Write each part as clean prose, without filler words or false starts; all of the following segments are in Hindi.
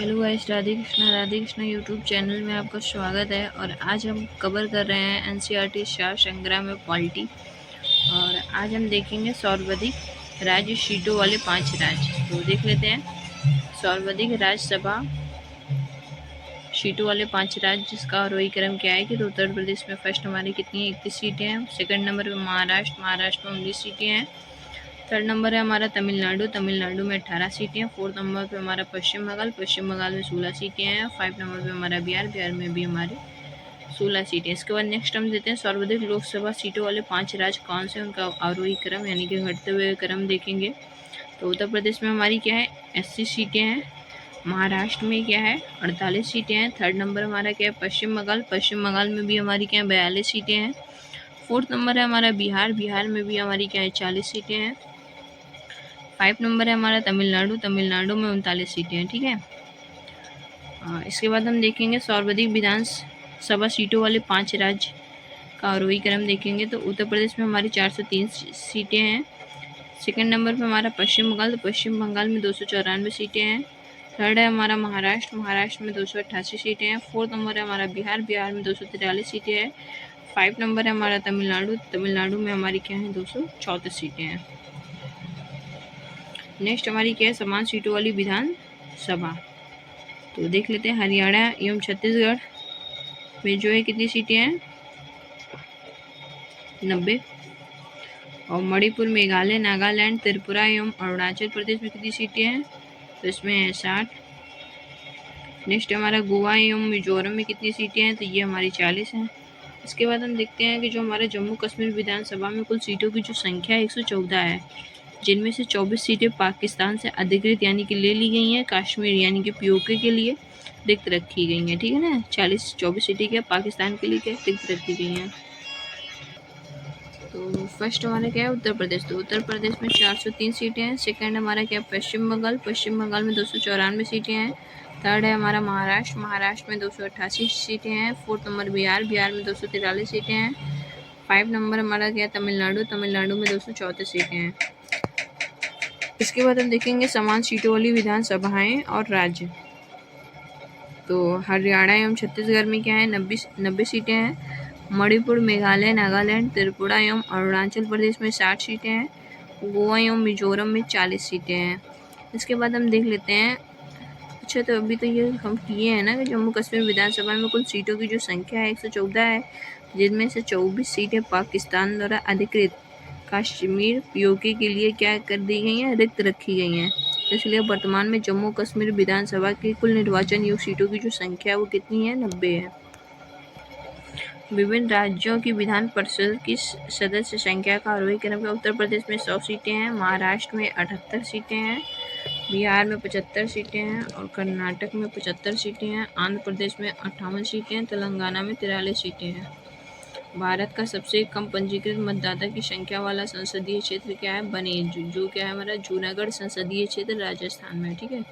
Hello guys, Radhe Krishna YouTube channel में आपका स्वागत है। और आज हम कवर कर रहे हैं एनसीईआरटी शाह संग्रह में पॉलिटी। और आज हम देखेंगे सर्वाधिक राज्य सीटों वाले 5 राज्य। तो देख लेते हैं सर्वाधिक राज्यसभा सीटों वाले 5 राज्य, जिसका आरोही क्रम क्या है कि तो उत्तर प्रदेश में फर्स्ट हमारी कितनी है, 31 सीटें हैं। सेकंड नंबर पे महाराष्ट्र में 19 सीटें हैं। थर्ड नंबर है हमारा तमिलनाडु में 18 सीटें हैं। फोर्थ नंबर पे हमारा पश्चिम बंगाल में 16 सीटें हैं। 5 नंबर पे हमारा बिहार में भी हमारे 16 सीटें। इसके बाद नेक्स्ट हम देते हैं सर्वाधिक लोकसभा सीटों वाले 5 राज्य कौन से, उनका आरोही क्रम यानी कि घटते हुए क्रम देखेंगे। तो उत्तर प्रदेश में हमारी क्या है, 80 सीटें हैं। महाराष्ट्र में क्या है, 48 सीटें हैं। थर्ड नंबर हमारा क्या है, पश्चिम बंगाल में भी हमारी क्या है, 42 सीटें हैं। फोर्थ नंबर है हमारा बिहार में भी हमारी क्या है, 40 सीटें हैं। 5 नंबर है हमारा तमिलनाडु में 39 सीटें हैं। ठीक है। इसके बाद हम देखेंगे सर्वाधिक विधानसभा सीटों वाले 5 राज्य का आरोही क्रम देखेंगे। तो उत्तर प्रदेश में हमारी 403 सीटें हैं। सेकंड नंबर पे हमारा पश्चिम बंगाल में 294 सीटें हैं। थर्ड है हमारा महाराष्ट्र में 288 सीटें हैं। फोर्थ नंबर है हमारा बिहार में 243 सीटें हैं। 5 नंबर है हमारा तमिलनाडु में हमारी क्या है, 234 सीटें हैं। नेक्स्ट हमारी क्या है, समान सीटों वाली विधानसभा। तो देख लेते हैं हरियाणा एवं छत्तीसगढ़ में जो है कितनी सीटें हैं, 90। और मणिपुर, मेघालय, नागालैंड, त्रिपुरा एवं अरुणाचल प्रदेश में कितनी सीटें हैं, तो इसमें है 60। नेक्स्ट हमारा गोवा एवं मिजोरम में कितनी सीटें हैं, तो ये हमारी 40 हैं। इसके बाद हम देखते हैं कि जो हमारे जम्मू कश्मीर विधानसभा में कुल सीटों की जो संख्या 114 है, जिनमें से 24 सीटें पाकिस्तान से अधिकृत यानी कि ले ली गई हैं। कश्मीर यानी कि पीओके के लिए रिक्त रखी गई हैं। ठीक है ना, 24 सीटें क्या पाकिस्तान के लिए क्या रिक्त रखी गई हैं। तो फर्स्ट हमारा क्या है, उत्तर प्रदेश। तो उत्तर प्रदेश में 403 सीटें हैं। सेकंड हमारा क्या, पश्चिम बंगाल में 294 सीटें हैं। थर्ड है हमारा महाराष्ट्र में 288 सीटें हैं। फोर्थ नंबर बिहार में 243 सीटें हैं। 5 नंबर हमारा क्या, तमिलनाडु में 234 सीटें हैं। इसके बाद हम देखेंगे समान सीटों वाली विधानसभाएं और राज्य। तो हरियाणा एवं छत्तीसगढ़ में क्या है, 90 सीटें हैं। मणिपुर, मेघालय, नागालैंड, त्रिपुरा एवं अरुणाचल प्रदेश में 60 सीटें हैं। गोवा एवं मिजोरम में 40 सीटें हैं। इसके बाद हम देख लेते हैं, अच्छा तो अभी तो ये हम किए हैं ना कि जम्मू कश्मीर विधानसभा में कुल सीटों की जो संख्या है 114 है, जिनमें से 24 सीटें पाकिस्तान द्वारा अधिकृत कश्मीर पीओके के लिए क्या कर दी गई हैं, रिक्त रखी गई हैं। इसलिए वर्तमान में जम्मू कश्मीर विधानसभा की कुल निर्वाचन योग्य सीटों की जो संख्या है वो कितनी है, 90 है। विभिन्न राज्यों की विधान परिषद की सदस्य संख्या का आरोही क्रम में उत्तर प्रदेश में 100 सीटें हैं। महाराष्ट्र में 78 सीटें हैं। बिहार में 75 सीटें हैं। और कर्नाटक में 75 सीटें हैं। आंध्र प्रदेश में 58 सीटें हैं। तेलंगाना में 43 सीटें हैं। भारत का सबसे कम पंजीकृत मतदाता की संख्या वाला संसदीय क्षेत्र क्या है, बनेल, जो क्या है हमारा जूनागढ़ संसदीय क्षेत्र राजस्थान में। ठीक है।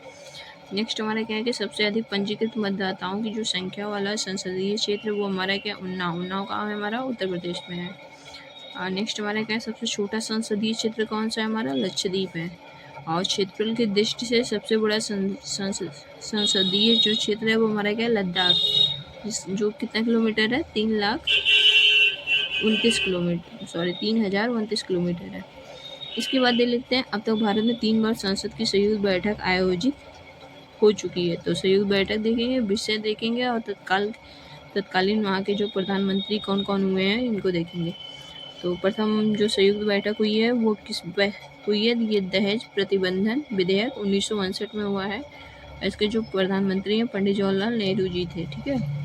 नेक्स्ट हमारा क्या है कि सबसे अधिक पंजीकृत मतदाताओं की जो संख्या वाला संसदीय क्षेत्र वो हमारा क्या, उन्नाव कहाँ है, हमारा उत्तर प्रदेश में है। और नेक्स्ट हमारा क्या है, सबसे छोटा संसदीय क्षेत्र कौन सा है, हमारा लक्षद्वीप है। और क्षेत्रफल की दृष्टि से सबसे बड़ा संसदीय जो क्षेत्र है वो हमारा क्या है, लद्दाख, जो कितना किलोमीटर है, 3029 किलोमीटर है। इसके बाद देख लेते हैं, अब तक भारत में 3 बार संसद की संयुक्त बैठक आयोजित हो चुकी है। तो संयुक्त बैठक देखेंगे, विषय देखेंगे और तत्कालीन वहाँ के जो प्रधानमंत्री कौन कौन हुए हैं इनको देखेंगे। तो प्रथम जो संयुक्त बैठक हुई है वो किस हुई है, ये दहेज प्रतिबंधन विधेयक 1959 में हुआ है। इसके जो प्रधानमंत्री हैं पंडित जवाहरलाल नेहरू जी थे। ठीक है।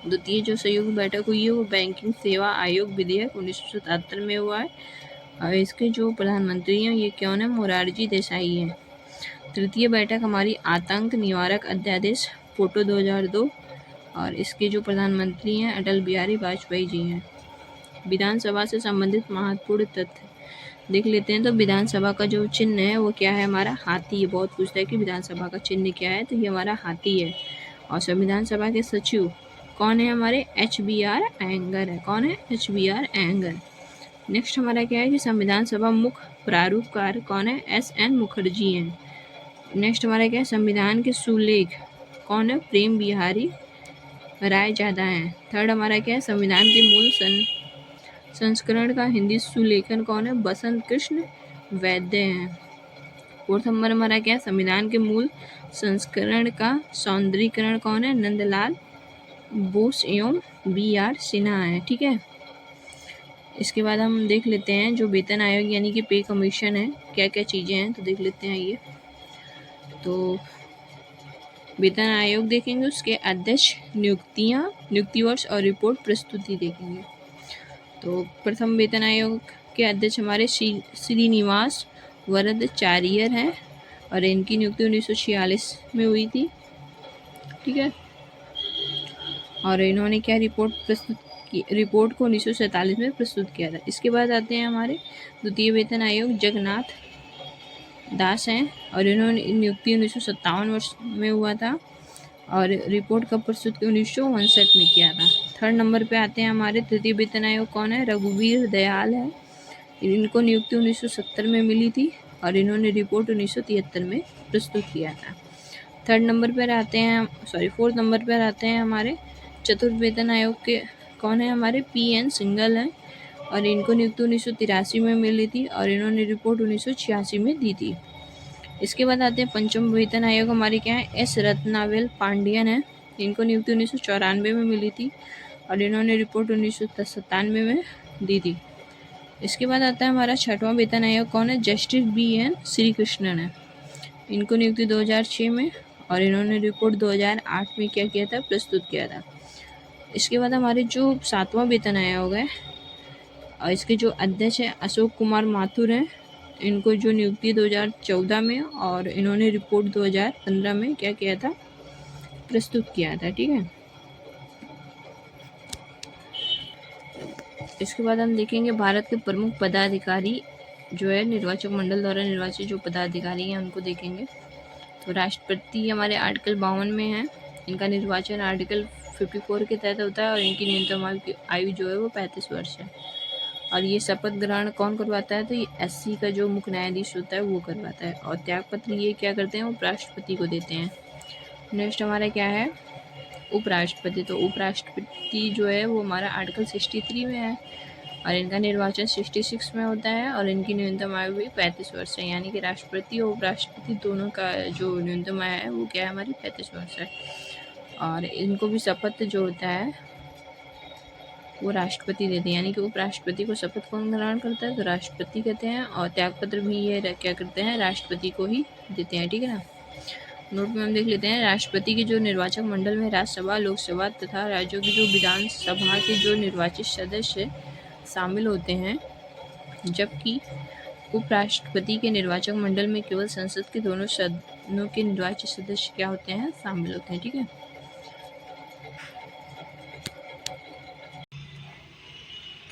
द्वितीय जो संयुक्त बैठक हुई है वो बैंकिंग सेवा आयोग विधेयक 1977 में हुआ है। और इसके जो प्रधानमंत्री हैं ये कौन है, मोरारजी देसाई हैं। तृतीय बैठक हमारी आतंक निवारक अध्यादेश फोटो 2002, और इसके जो प्रधानमंत्री हैं अटल बिहारी वाजपेयी जी हैं। विधानसभा से संबंधित महत्वपूर्ण तथ्य देख लेते हैं। तो विधानसभा का जो चिन्ह है वो क्या है, हमारा हाथी है। बहुत पूछता है कि विधानसभा का चिन्ह क्या है, तो ये हमारा हाथी है। और संविधान सभा के सचिव कौन है, हमारे HBR अयंगर है। कौन है, HBR अयंगर। नेक्स्ट हमारा क्या है कि संविधान सभा मुख्य प्रारूपकार कौन है, SN मुखर्जी हैं। नेक्स्ट हमारा क्या है, संविधान के सुलेख कौन है? प्रेम बिहारी राय ज़्यादा हैं। थर्ड हमारा क्या है? संविधान के मूल संस्करण का हिंदी सुलेखन कौन है? बसंत कृष्ण वैद्य हैं। फोर्थ नंबर हमारा क्या है? संविधान के मूल संस्करण का सौंदर्यीकरण कौन है? नंदलाल बोस एवं BR सिन्हा है। ठीक है, इसके बाद हम देख लेते हैं जो वेतन आयोग यानी कि पे कमीशन है, क्या क्या चीज़ें हैं तो देख लेते हैं। ये तो वेतन आयोग देखेंगे, उसके अध्यक्ष, नियुक्तियाँ, नियुक्ति वर्ष और रिपोर्ट प्रस्तुति देखेंगे। तो प्रथम वेतन आयोग के अध्यक्ष हमारे श्रीनिवास वरदचार्य हैं और इनकी नियुक्ति 1946 में हुई थी। ठीक है, और इन्होंने क्या रिपोर्ट को 1947 में प्रस्तुत किया था। इसके बाद आते हैं हमारे द्वितीय वेतन आयोग, जगन्नाथ दास हैं और इन्होंने नियुक्ति 1957 वर्ष में हुआ था और रिपोर्ट कब प्रस्तुत की? 1959 में किया था। थर्ड नंबर पे आते हैं हमारे तृतीय वेतन आयोग, कौन है? रघुवीर दयाल है। इनको नियुक्ति 1970 में मिली थी और इन्होंने रिपोर्ट 1973 में प्रस्तुत किया था। फोर्थ नंबर पर आते हैं हमारे चतुर्थ वेतन आयोग के, कौन है? हमारे PN सिंघल हैं और इनको नियुक्ति 1983 में मिली थी और इन्होंने रिपोर्ट 1986 में दी थी। इसके बाद आते हैं पंचम वेतन आयोग, हमारे क्या है? S रत्नावेल पांडियन है। इनको नियुक्ति 1994 में मिली थी और इन्होंने रिपोर्ट 1997 में दी थी। इसके बाद आता है हमारा छठवां वेतन आयोग, कौन है? जस्टिस BN श्री कृष्णन है। इनको नियुक्ति 2006 में और इन्होंने रिपोर्ट 2008 में क्या किया था? प्रस्तुत किया था। इसके बाद हमारे जो सातवां वेतन आयोग है और इसके जो अध्यक्ष है अशोक कुमार माथुर हैं। इनको जो नियुक्ति 2014 में और इन्होंने रिपोर्ट 2015 में क्या किया था? प्रस्तुत किया था। ठीक है, इसके बाद हम देखेंगे भारत के प्रमुख पदाधिकारी जो है निर्वाचक मंडल द्वारा निर्वाचित जो पदाधिकारी हैं उनको देखेंगे। तो राष्ट्रपति हमारे आर्टिकल 52 में है, इनका निर्वाचन आर्टिकल 54 के तहत होता है और इनकी न्यूनतम आयु जो है वो 35 वर्ष है। और ये शपथ ग्रहण कौन करवाता है? तो ये SC का जो मुख्य न्यायाधीश होता है वो करवाता है और त्यागपत्र ये क्या करते हैं? उपराष्ट्रपति को देते हैं। नेक्स्ट हमारा क्या है? उपराष्ट्रपति। तो उपराष्ट्रपति जो है वो हमारा आर्टिकल 63 में है और इनका निर्वाचन 66 में होता है और इनकी न्यूनतम आयु भी 35 वर्ष है, यानी कि राष्ट्रपति और उपराष्ट्रपति दोनों का जो न्यूनतम आयु है वो क्या है? हमारी 35 वर्ष है। और इनको भी शपथ जो होता है वो राष्ट्रपति देते हैं, यानी कि उपराष्ट्रपति को शपथ कौन ग्रहण करता है? तो राष्ट्रपति कहते हैं और त्यागपत्र भी ये क्या करते हैं? राष्ट्रपति को ही देते हैं। ठीक है ना, नोट में हम देख लेते हैं। राष्ट्रपति के जो निर्वाचक मंडल में राज्यसभा, लोकसभा तथा राज्यों की जो विधानसभा के जो निर्वाचित सदस्य शामिल होते हैं, जबकि उपराष्ट्रपति के निर्वाचक मंडल में केवल संसद के दोनों सदनों के निर्वाचित सदस्य क्या होते हैं? शामिल होते हैं। ठीक है,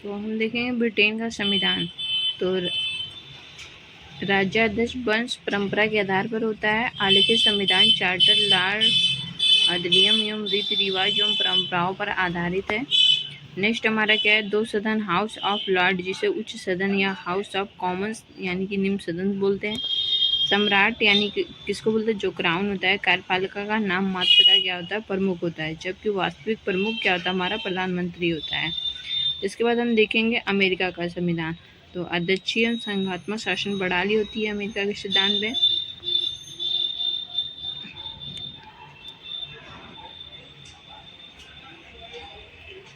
तो हम देखेंगे ब्रिटेन का संविधान। तो राज्याध्यक्ष वंश परंपरा के आधार पर होता है। आलेखित संविधान चार्टर, लॉ, अधिनियम एवं रीति रिवाज एवं परंपराओं पर आधारित है। नेक्स्ट हमारा क्या है? दो सदन, हाउस ऑफ लॉर्ड जिसे उच्च सदन या हाउस ऑफ कॉमन्स यानी कि निम्न सदन बोलते हैं। सम्राट यानी कि किसको बोलते हैं? जो क्राउन होता है। कार्यपालिका का नाम मात्र का क्या होता है? प्रमुख होता है, जबकि वास्तविक प्रमुख क्या होता है? हमारा प्रधानमंत्री होता है। इसके बाद हम देखेंगे अमेरिका का संविधान। तो अध्यक्षीय संघात्मक शासन प्रणाली होती है अमेरिका के सिद्धांत में।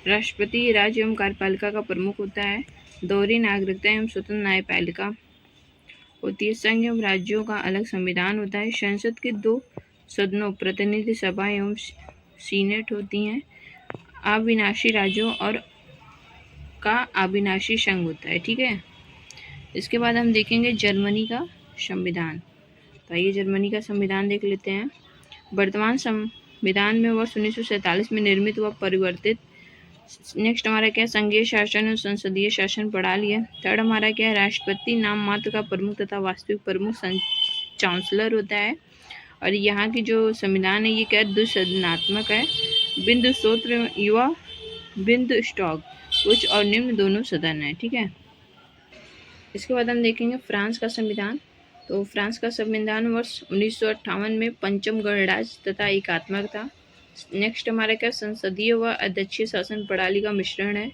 राष्ट्रपति राज्य एवं कार्यपालिका का प्रमुख होता है। दोहरी नागरिकता एवं स्वतंत्र न्यायपालिका होती है। संघ एवं राज्यों का अलग संविधान होता है। संसद के दो सदनों, प्रतिनिधि सभा एवं सीनेट होती हैं। अविनाशी राज्यों और का अविनाशी संघ होता है। ठीक है, इसके बाद हम देखेंगे जर्मनी का संविधान। तो आइए जर्मनी का संविधान देख लेते हैं। वर्तमान संविधान में वर्ष 1947 में निर्मित व परिवर्तित। नेक्स्ट हमारा क्या है? संघीय शासन और संसदीय शासन प्रणाली है। थर्ड हमारा क्या है? राष्ट्रपति नाम मात्र का प्रमुख तथा वास्तविक प्रमुख चांसलर होता है। और यहाँ की जो संविधान है ये क्या है? द्विसदनात्मक है। बिंदु स्रोत युवा बिंदु स्टॉक उच्च और निम्न दोनों सदन है। ठीक है, इसके बाद हम देखेंगे फ्रांस का संविधान। तो फ्रांस का संविधान वर्ष 1958 में पंचम गणराज्य तथा एकात्मक था। नेक्स्ट हमारा क्या संसदीय व अध्यक्षीय शासन प्रणाली का मिश्रण है।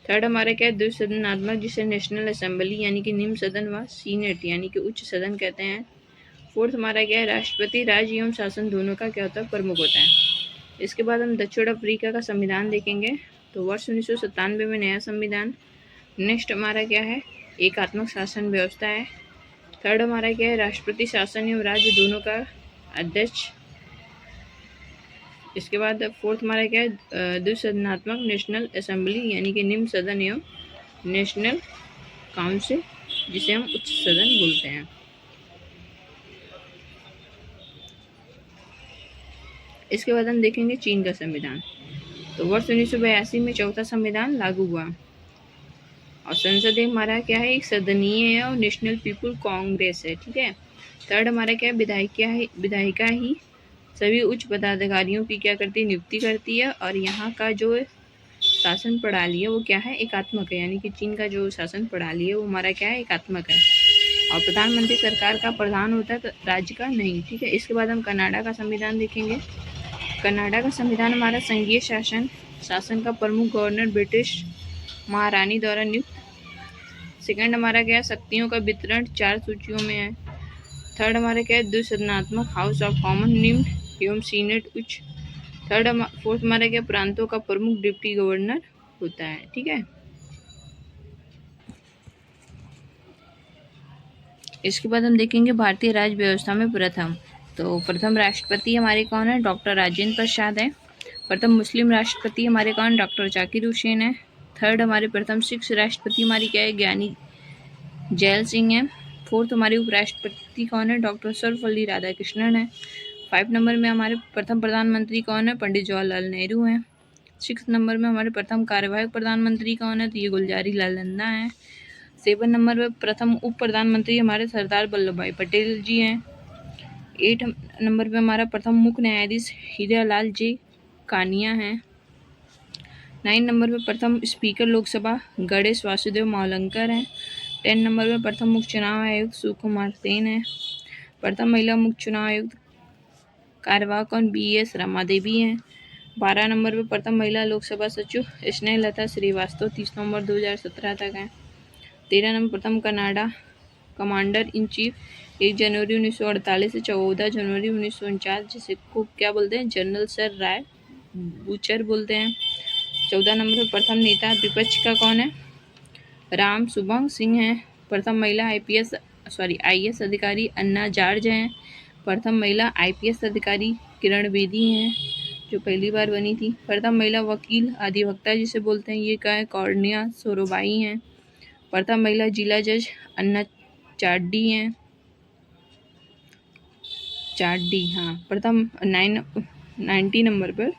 थर्ड हमारा क्या द्विसदनात्मक, जिसे नेशनल असेंबली यानी कि निम्न सदन व सीनेट यानी कि उच्च सदन कहते हैं। फोर्थ हमारा क्या है राष्ट्रपति राज्य एवं शासन दोनों का क्या होता है प्रमुख होता है। इसके बाद हम दक्षिण अफ्रीका का संविधान देखेंगे। तो वर्ष 1997 में नया संविधान। नेक्स्ट हमारा क्या है एकात्मक शासन व्यवस्था है। थर्ड हमारा क्या है राष्ट्रपति शासन एवं राज्य दोनों का अध्यक्ष। इसके बाद फोर्थ हमारा क्या है द्विसदनात्मक नेशनल असेंबली यानी कि निम्न सदन एवं नेशनल काउंसिल जिसे हम उच्च सदन बोलते हैं। इसके बाद हम देखेंगे चीन का संविधान। तो वर्ष 1982 में चौथा संविधान लागू हुआ और संसद हमारा क्या है एक सदनीय है और नेशनल पीपुल कांग्रेस है। ठीक है। थर्ड हमारा क्या है विधायिका ही सभी उच्च पदाधिकारियों की क्या करती है नियुक्ति करती है और यहाँ का जो शासन प्रणाली है वो क्या है एकात्मक है, यानी कि चीन का जो शासन प्रणाली है वो हमारा क्या है एकात्मक है और प्रधानमंत्री सरकार का प्रधान होता है तो राज्य का नहीं। ठीक है। इसके बाद हम कनाडा का संविधान देखेंगे। कनाडा का संविधान हमारा संघीय शासन का प्रमुख गवर्नर ब्रिटिश महारानी द्वारा नियुक्त। सेकंड हमारा क्या है शक्तियों का वितरण 4 सूचियों में है। थर्ड हमारा क्या है द्विसदनात्मक हाउस ऑफ कॉमन निम्न एवं सीनेट उच्च। फोर्थ हमारा क्या प्रांतों का प्रमुख डिप्टी गवर्नर होता है। ठीक है। इसके बाद हम देखेंगे भारतीय राज्य व्यवस्था में प्रथम। तो प्रथम राष्ट्रपति हमारे कौन है डॉक्टर राजेंद्र प्रसाद है। प्रथम मुस्लिम राष्ट्रपति हमारे कौन डॉक्टर जाकिर हुसैन है। थर्ड हमारे प्रथम सिख राष्ट्रपति हमारी क्या है ज्ञानी जैल सिंह है। फोर्थ हमारे उपराष्ट्रपति कौन है डॉक्टर सर्वपल्ली राधाकृष्णन है। 5 नंबर में हमारे प्रथम प्रधानमंत्री कौन है पंडित जवाहरलाल नेहरू हैं। 6 नंबर में हमारे प्रथम कार्यवाहक प्रधानमंत्री कौन है तो ये गुलजारी लाल नंदा हैं। 7 नंबर पर प्रथम उप प्रधानमंत्री हमारे सरदार वल्लभ भाई पटेल जी हैं। 8 नंबर पे हमारा प्रथम मुख्य न्यायाधीश हीरालाल जी कानिया हैं। 9 नंबर पे प्रथम स्पीकर लोकसभा गणेश वासुदेव मावलंकर हैं। 10 नंबर पे प्रथम मुख्य चुनाव आयुक्त सुकुमार सेन है। प्रथम महिला मुख्य चुनाव आयुक्त कार्यवाहक BS रमा देवी हैं। 12 नंबर पे प्रथम महिला लोकसभा सचिव स्नेहलता श्रीवास्तव 30 नवंबर 2017 तक हैं। 13 नंबर प्रथम कनाडा कमांडर इन चीफ 1 जनवरी 1948 से 14 जनवरी 1949 जिसे को क्या बोलते हैं जनरल सर राय बूचर बोलते हैं। 14 नंबर पर प्रथम नेता विपक्ष का कौन है राम सुभंग सिंह हैं। प्रथम महिला IAS अधिकारी अन्ना जॉर्ज हैं। प्रथम महिला IPS अधिकारी किरण बेदी हैं जो पहली बार बनी थी। प्रथम महिला वकील अधिवक्ता जिसे बोलते हैं ये क्या है कॉर्निया सोरोबाई हैं। प्रथम महिला जिला जज अन्ना चाड्डी हैं हाँ। प्रथम 19 नंबर पर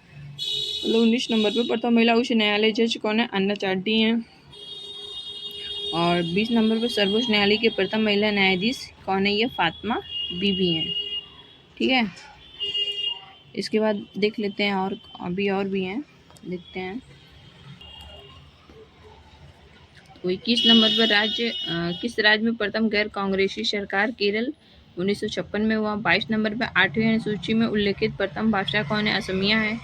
19 नंबर पर प्रथम महिला उच्च न्यायालय जज कौन है अन्ना चाड्डी हैं। और 20 नंबर पर सर्वोच्च न्यायालय के प्रथम महिला न्यायाधीश कौन है ये फातिमा बीबी हैं। ठीक है। इसके बाद देख लेते हैं और अभी और भी हैं देखते हैं। तो 21 नंबर पर किस राज्य में प्रथम गैर कांग्रेसी सरकार केरल 1956 में हुआ। 22 नंबर पर 8वीं अनुसूची में उल्लेखित प्रथम भाषा कौन है असमिया है।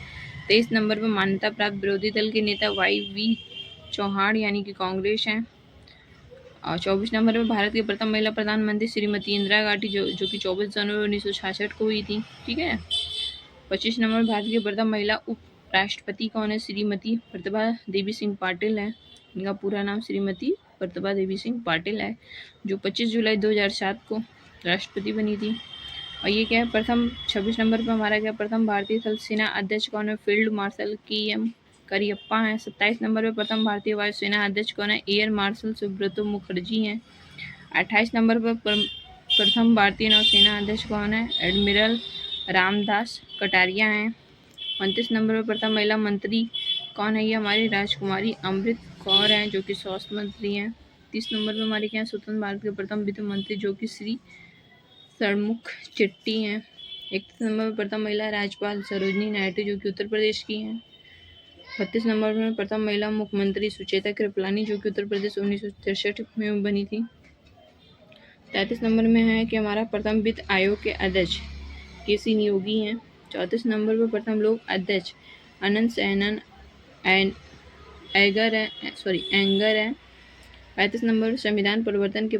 23 नंबर पर मान्यता प्राप्त विरोधी दल के नेता YV चौहान यानी कि कांग्रेस हैं। और 24 नंबर पर भारत की प्रथम महिला प्रधानमंत्री श्रीमती इंदिरा गांधी जो कि 24 जनवरी 1966 को हुई थी। ठीक है। 25 नंबर भारत की प्रथम महिला उप राष्ट्रपति कौन है श्रीमती प्रतिभा देवी सिंह पाटिल है। इनका पूरा नाम श्रीमती प्रतिभा देवी सिंह पाटिल है जो 25 जुलाई 2007 को राष्ट्रपति बनी थी। और ये क्या है प्रथम 26 नंबर पर हमारा क्या प्रथम भारतीय थल सेना अध्यक्ष कौन है फील्ड मार्शल KM करियप्पा हैं। 27 नंबर पर प्रथम भारतीय वायुसेना अध्यक्ष कौन है एयर मार्शल सुब्रतो मुखर्जी हैं। 28 नंबर पर प्रथम भारतीय नौसेना अध्यक्ष कौन है एडमिरल रामदास कटारिया हैं। 29 नंबर पर प्रथम महिला मंत्री कौन है ये हमारी राजकुमारी अमृत कौर हैं जो कि स्वास्थ्य मंत्री हैं। 30 नंबर पर हमारे क्या स्वतंत्र भारत के प्रथम वित्त मंत्री जो कि श्री षणमुख चेट्टी हैं। 31 नंबर पर प्रथम महिला राज्यपाल सरोजनी नायडू जो कि उत्तर प्रदेश की हैं। 32 नंबर में प्रथम महिला मुख्यमंत्री सुचेता कृपलानी जो कि उत्तर प्रदेश 1963 में बनी थी। 33 नंबर में है कि हमारा प्रथम वित्त आयोग के अध्यक्ष केसी नियोगी हैं। 34 नंबर पर प्रथम लोक अध्यक्ष अनंत सैनन एंगर है। 35 नंबर संविधान परिवर्तन के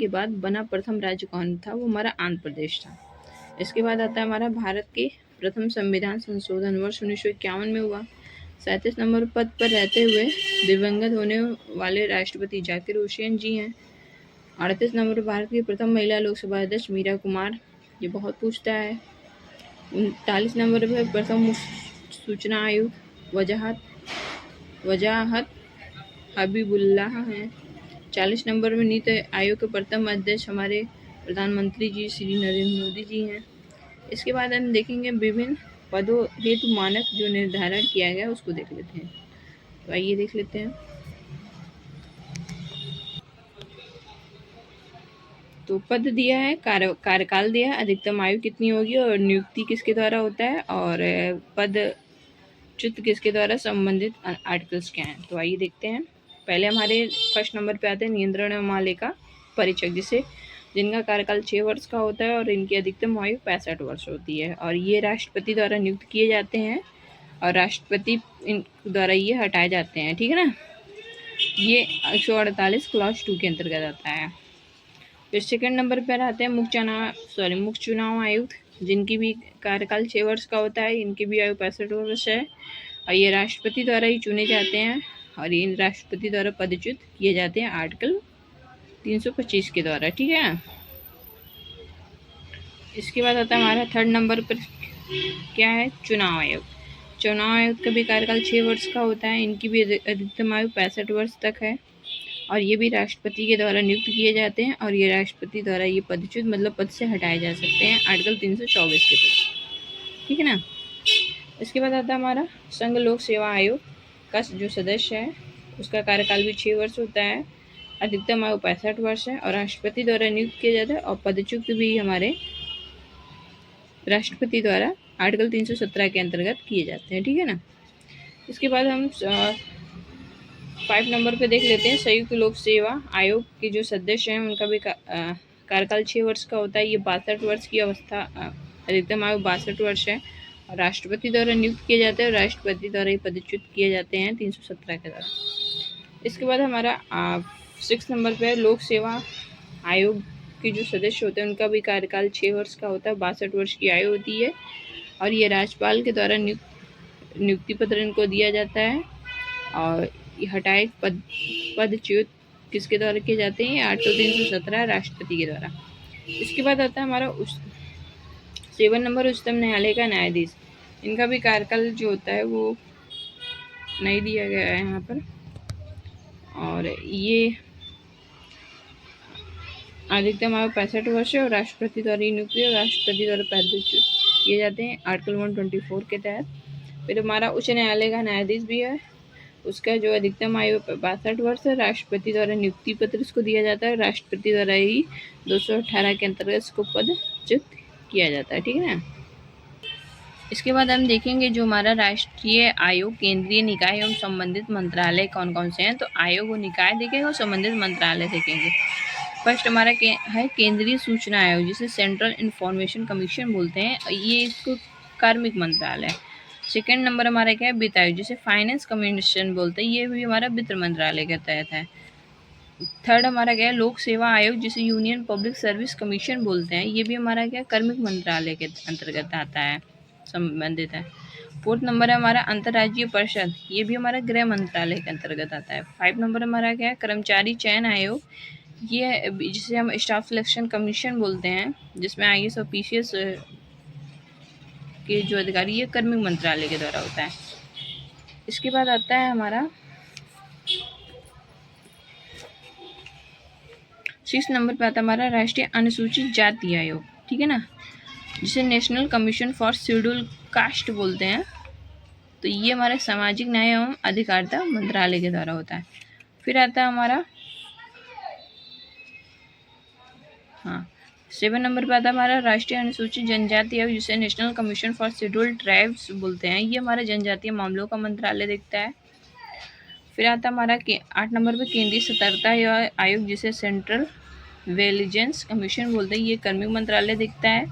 बाद बना प्रथम राज्य कौन था? वो हमारा आंध्र प्रदेश था। इसके बाद आता है हमारा भारत के प्रथम संविधान संशोधन वर्ष 1951 में हुआ। 37 नंबर पद पर रहते हुए दिवंगत होने वाले राष्ट्रपति जाकिर हुसैन जी हैं। 38 नंबर भारत की प्रथम महिला लोकसभा अध्यक्ष मीरा कुमार, ये बहुत पूछता है। 39 नंबर पर प्रथम सूचना आयुक्त वजाहत हबीबुल्लाह हैं। 40 नंबर में नीति आयोग के प्रथम अध्यक्ष हमारे प्रधानमंत्री जी श्री नरेंद्र मोदी जी हैं। इसके बाद हम देखेंगे विभिन्न पदों हेतु मानक जो निर्धारण किया गया उसको देख लेते हैं। तो आइए देख लेते हैं। तो पद दिया है, कार्यकाल दिया है, अधिकतम आयु कितनी होगी और नियुक्ति किसके द्वारा होता है और पद च्युत किसके द्वारा संबंधित आर्टिकल्स क्या हैं। तो आइए देखते हैं। पहले हमारे फर्स्ट नंबर पे आते हैं नियंत्रण मालिका परीक्षक, जिनका कार्यकाल 6 वर्ष का होता है और इनकी अधिकतम आयु 65 वर्ष होती है और ये राष्ट्रपति द्वारा नियुक्त किए जाते हैं और राष्ट्रपति द्वारा ये हटाए जाते हैं। ठीक है ना, ये 148 क्लॉज 2 के अंतर्गत आता है। फिर सेकंड नंबर पर आते हैं मुख्य चुनाव आयुक्त, जिनकी भी कार्यकाल 6 वर्ष का होता है, इनकी भी आयु 65 वर्ष है और ये राष्ट्रपति द्वारा ही चुने जाते हैं और ये राष्ट्रपति द्वारा पदच्युत किए जाते हैं आर्टिकल 325 के द्वारा। ठीक है, इसके बाद आता है हमारा थर्ड नंबर पर क्या है, चुनाव आयोग। चुनाव आयोग का भी कार्यकाल 6 वर्ष का होता है, इनकी भी अधिकतम आयु 65 वर्ष तक है और ये भी राष्ट्रपति के द्वारा नियुक्त किए जाते हैं और ये राष्ट्रपति द्वारा ये पदच्युत मतलब पद से हटाए जा सकते हैं आर्टिकल 324 के तहत। ठीक है ना, इसके बाद आता है हमारा संघ लोक सेवा आयोग का जो सदस्य है उसका कार्यकाल भी 6 वर्ष होता है, अधिकतम आयु 65 वर्ष है और राष्ट्रपति द्वारा नियुक्त किया जाता है और पदच्युत भी हमारे राष्ट्रपति द्वारा आर्टिकल 317 के अंतर्गत किए जाते हैं। ठीक है ना, इसके बाद हम 5 नंबर पे देख लेते हैं संयुक्त लोक सेवा आयोग के जो सदस्य हैं उनका भी कार्यकाल 6 वर्ष का होता है। ये 62 वर्ष की अवस्था, अधिकतम आयु 62 वर्ष है और राष्ट्रपति द्वारा नियुक्त किए जाते हैं और राष्ट्रपति द्वारा ही पदच्युत किए जाते हैं 317 के द्वारा। इसके बाद हमारा 6 नंबर पे लोक सेवा आयोग के जो सदस्य होते हैं उनका भी कार्यकाल 6 वर्ष का होता है, 62 वर्ष की आयु होती है और ये राज्यपाल के द्वारा नियुक्ति पत्र इनको दिया जाता है और हटाए पदच्युत किसके द्वारा किए जाते हैं, आर्टिकल 317 राष्ट्रपति के द्वारा। इसके बाद आता है हमारा 7 नंबर उच्चतम न्यायालय का न्यायाधीश, इनका भी कार्यकाल जो होता है वो नहीं दिया गया है यहाँ पर और ये अधिकतम आयु 65 वर्ष है और राष्ट्रपति द्वारा नियुक्त और राष्ट्रपति द्वारा पदच्युत किए जाते हैं आर्टिकल 124 के तहत। फिर हमारा उच्च न्यायालय का न्यायाधीश भी है, उसका जो अधिकतम आयु 62 वर्ष है, राष्ट्रपति द्वारा नियुक्ति पत्र इसको दिया जाता है, राष्ट्रपति द्वारा ही 218 के अंतर्गत इसको पदच्युत किया जाता है। ठीक है ना, इसके बाद हम देखेंगे जो हमारा राष्ट्रीय आयोग, केंद्रीय निकाय एवं संबंधित मंत्रालय कौन कौन से हैं। तो आयोग और निकाय देखेंगे और संबंधित मंत्रालय देखेंगे। फर्स्ट हमारा है केंद्रीय सूचना आयोग, जिसे सेंट्रल इंफॉर्मेशन कमीशन बोलते हैं, ये इसको कार्मिक मंत्रालय। सेकेंड नंबर हमारा क्या है, वित्त आयोग, जिसे फाइनेंस कमीशन बोलते हैं, ये भी हमारा वित्त मंत्रालय के तहत है। थर्ड हमारा क्या है, लोक सेवा आयोग, जिसे यूनियन पब्लिक सर्विस कमीशन बोलते हैं, ये भी हमारा क्या कार्मिक मंत्रालय के अंतर्गत आता है, संबंधित है। फोर्थ नंबर है हमारा अंतर्राज्यीय परिषद, ये भी हमारा गृह मंत्रालय के अंतर्गत आता है। 5 नंबर हमारा क्या है, कर्मचारी चयन आयोग, ये जिसे हम स्टाफ सिलेक्शन कमीशन बोलते हैं, जिसमें IAS और PCS के जो अधिकारी ये कार्मिक मंत्रालय के द्वारा होता है। इसके बाद आता है हमारा 6 नंबर पे आता है हमारा राष्ट्रीय अनुसूचित जाति आयोग, ठीक है ना, जिसे national commission for schedule caste बोलते हैं। तो ये हमारे सामाजिक न्याय एवं अधिकारिता मंत्रालय के द्वारा होता है। फिर आता है हमारा 7 नंबर पे आता है हमारा राष्ट्रीय अनुसूचित जनजाति आयोग, जिसे national commission for scheduled tribes बोलते हैं, ये हमारे जनजातीय मामलों का मंत्रालय देखता है। फिर आता हमारा 8 नंबर पे केंद्रीय सतर्कता आयोग, जिसे सेंट्रल विजिलेंस कमीशन बोलते हैं, ये कार्मिक मंत्रालय दिखता है।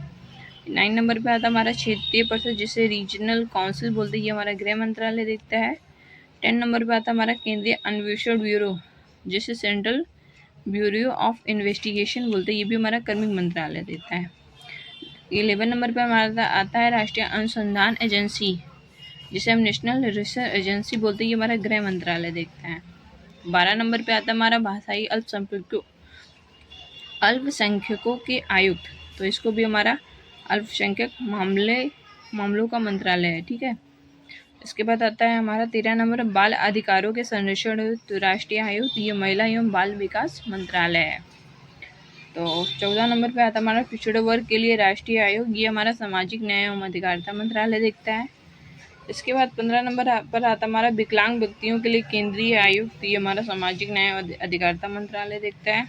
9 नंबर पे आता हमारा क्षेत्रीय परिषद, जिसे रीजनल काउंसिल बोलते हैं, ये हमारा गृह मंत्रालय दिखता है। 10 नंबर पे आता हमारा केंद्रीय अन्वेषण ब्यूरो, जिसे सेंट्रल ब्यूरो ऑफ इन्वेस्टिगेशन बोलते हैं, ये भी हमारा कार्मिक मंत्रालय देता है। 11 नंबर पे हमारा आता है राष्ट्रीय अनुसंधान एजेंसी, जिसे हम नेशनल रिसर्च एजेंसी बोलते हैं, ये हमारा गृह मंत्रालय देखता है। 12 नंबर पे आता है हमारा भाषाई अल्पसंख्यकों के आयुक्त, तो इसको भी हमारा अल्पसंख्यक मामलों का मंत्रालय है, ठीक है। इसके बाद आता है हमारा 13 नंबर बाल अधिकारों के संरक्षण राष्ट्रीय आयोग, ये महिला एवं बाल विकास मंत्रालय है। तो 14 नंबर पे आता है हमारा पिछड़े वर्ग के लिए राष्ट्रीय आयोग, ये हमारा सामाजिक न्याय एवं अधिकारिता मंत्रालय देखता है। इसके बाद 15 नंबर पर आता हमारा विकलांग व्यक्तियों के लिए केंद्रीय आयोग, तो ये हमारा सामाजिक न्याय और अधिकारिता मंत्रालय देखता है।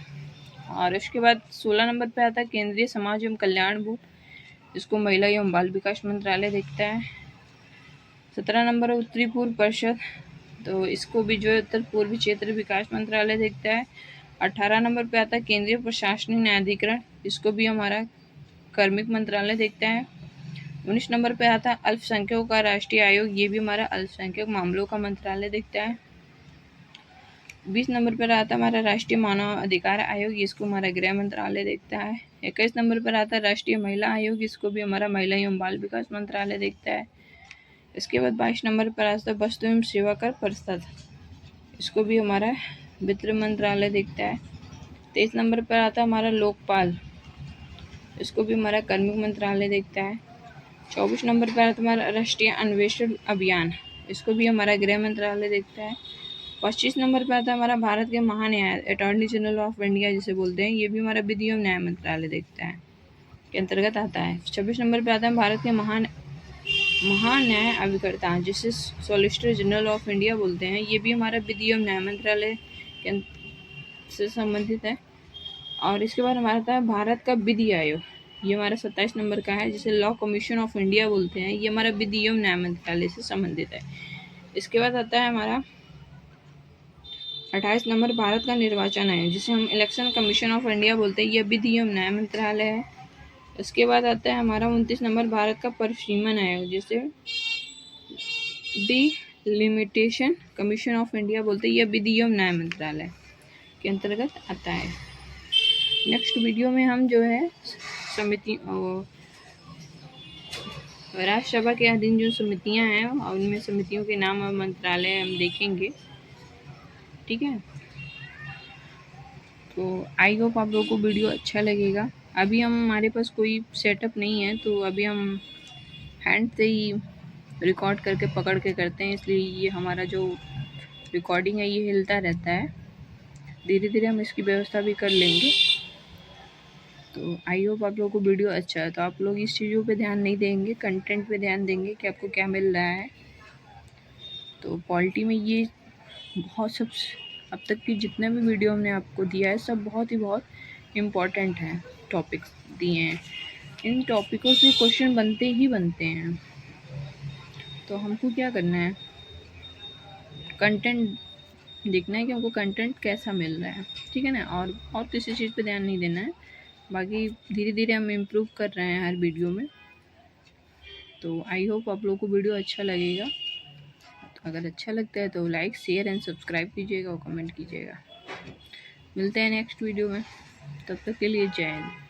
और इसके बाद 16 नंबर पे आता है केंद्रीय समाज एवं कल्याण बोर्ड, इसको महिला एवं बाल विकास मंत्रालय देखता है। 17 नंबर उत्तरी पूर्व परिषद, तो इसको भी जो है उत्तर पूर्वी क्षेत्र विकास मंत्रालय देखता है। 18 नंबर पे आता है केंद्रीय प्रशासनिक न्यायाधिकरण, इसको भी हमारा कार्मिक मंत्रालय देखता है। 19 नंबर पे आता है अल्पसंख्यकों का राष्ट्रीय आयोग, ये भी हमारा अल्पसंख्यक मामलों का मंत्रालय देखता है। 20 नंबर पर आता है हमारा राष्ट्रीय मानव अधिकार आयोग, इसको हमारा गृह मंत्रालय देखता है। 21 नंबर पर आता है राष्ट्रीय महिला आयोग, इसको भी हमारा महिला एवं बाल विकास मंत्रालय देखता है। इसके बाद 22 नंबर पर आता है वस्तु एवं सेवा कर परिषद, इसको भी हमारा वित्त मंत्रालय देखता है। 23 नंबर पर आता है हमारा लोकपाल, इसको भी हमारा कार्मिक मंत्रालय देखता है। 24 नंबर पर आता है हमारा राष्ट्रीय अन्वेषण अभियान, इसको भी हमारा गृह मंत्रालय देखता है। 25 नंबर पर आता है हमारा भारत के महान्याय अटॉर्नी जनरल ऑफ इंडिया, जिसे बोलते हैं, ये भी हमारा विधि एवं न्याय मंत्रालय देखता है, के अंतर्गत आता है। 26 नंबर पर आता है भारत के महान्याय अभिकर्ता, जिसे सॉलिसिटर जनरल ऑफ इंडिया बोलते हैं, ये भी हमारा विधि एवं न्याय मंत्रालय से संबंधित है। और इसके बाद हमारा आता है भारत का विधि आयोग, ये हमारा 27 नंबर का है, जिसे लॉ कमीशन ऑफ इंडिया बोलते हैं, ये हमारा विधि एवं न्याय मंत्रालय से संबंधित है। इसके बाद आता है हमारा 28 नंबर भारत का निर्वाचन आयोग, जिसे हम इलेक्शन कमीशन ऑफ इंडिया बोलते हैं, यह विधि एवं न्याय मंत्रालय है। इसके बाद आता है हमारा 29 नंबर भारत का परिसीमन आयोग, जिसे डिलिमिटेशन कमीशन ऑफ इंडिया बोलते हैं, यह विधि एवं न्याय मंत्रालय के अंतर्गत आता है। नेक्स्ट वीडियो में हम जो है समिति राज्यसभा के अधीन जो समितियां हैं और उनमें समितियों के नाम और मंत्रालय हम देखेंगे, ठीक है। तो आई होप आप लोगों को वीडियो अच्छा लगेगा। अभी हमारे पास कोई सेटअप नहीं है, तो अभी हम हैंड से ही रिकॉर्ड करके पकड़ के करते हैं, इसलिए ये हमारा जो रिकॉर्डिंग है ये हिलता रहता है। धीरे धीरे हम इसकी व्यवस्था भी कर लेंगे। तो आई होप आप लोगों को वीडियो अच्छा है, तो आप लोग इस चीज़ों पे ध्यान नहीं देंगे, कंटेंट पे ध्यान देंगे कि आपको क्या मिल रहा है। तो पॉलिटी में ये बहुत सब अब तक की जितने भी वीडियो हमने आपको दिया है सब बहुत इम्पॉर्टेंट है, टॉपिक दिए हैं। इन टॉपिकों से क्वेश्चन बनते ही बनते हैं, तो हमको क्या करना है, कंटेंट देखना है कि हमको कंटेंट कैसा मिल रहा है, ठीक है ना। और किसी चीज़ पे ध्यान नहीं देना है। बाकी धीरे धीरे हम इम्प्रूव कर रहे हैं हर वीडियो में। तो आई होप आप लोगों को वीडियो अच्छा लगेगा। तो अगर अच्छा लगता है तो लाइक शेयर एंड सब्सक्राइब कीजिएगा और कमेंट कीजिएगा। मिलते हैं नेक्स्ट वीडियो में, तब तक के लिए जय हिंद।